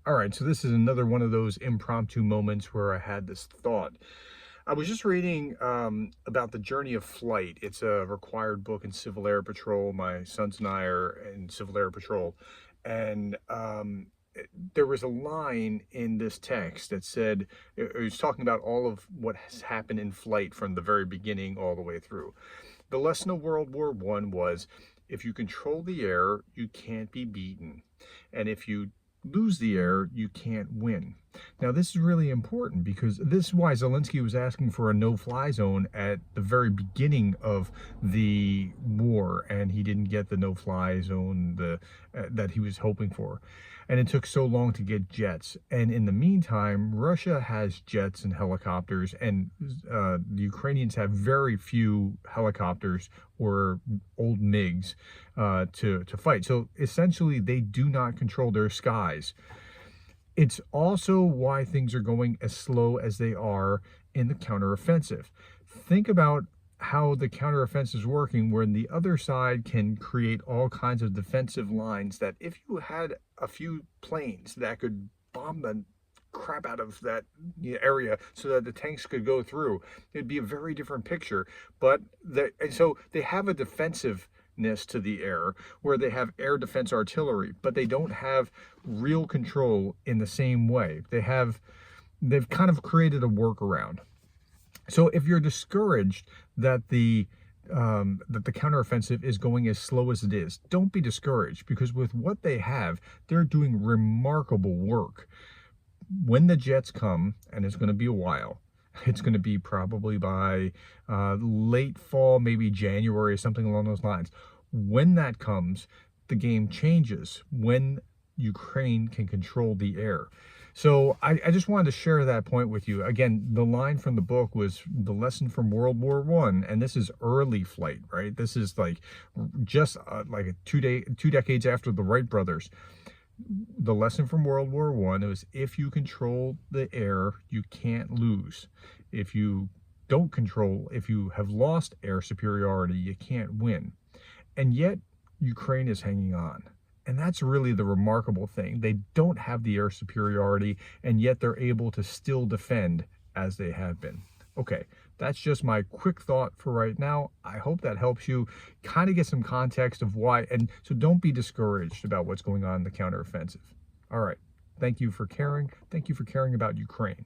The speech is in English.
All right, so this is another one of those impromptu moments where I had this thought. I was just reading about the journey of flight. It's a required book in Civil Air Patrol. My sons and I are in Civil Air Patrol. And there was a line in this text that said, it was talking about all of what has happened in flight from the very beginning all the way through. The lesson of World War I was, if you control the air, you can't be beaten. And if you lose the air, you can't win. Now, this is really important because this is why Zelensky was asking for a no-fly zone at the very beginning of the war, and he didn't get the no-fly zone that he was hoping for. And it took so long to get jets. And in the meantime, Russia has jets and helicopters, and the Ukrainians have very few helicopters or old MiGs to fight. So essentially, they do not control their skies. It's also why things are going as slow as they are in the counteroffensive. Think about how the counteroffensive is working, where the other side can create all kinds of defensive lines that if you had a few planes that could bomb the crap out of that area so that the tanks could go through, it'd be a very different picture. But and so they have a defensive to the air where they have air defense artillery, but they don't have real control in the same way. They've kind of created a workaround. So if you're discouraged that the counteroffensive is going as slow as it is, don't be discouraged, because with what they have, they're doing remarkable work. When the jets come, and it's going to be a while, it's going to be probably by late fall, maybe January, something along those lines. When that comes, the game changes when Ukraine can control the air. So I just wanted to share that point with you. Again, the line from the book was the lesson from World War I, and this is early flight, right? This is like just like two decades after the Wright brothers. The lesson from World War I was, if you control the air, you can't lose. If you don't control, if you have lost air superiority, you can't win. And yet, Ukraine is hanging on. And that's really the remarkable thing. They don't have the air superiority, and yet they're able to still defend as they have been. Okay, that's just my quick thought for right now. I hope that helps you kind of get some context of why. And so don't be discouraged about what's going on in the counteroffensive. All right. Thank you for caring. Thank you for caring about Ukraine.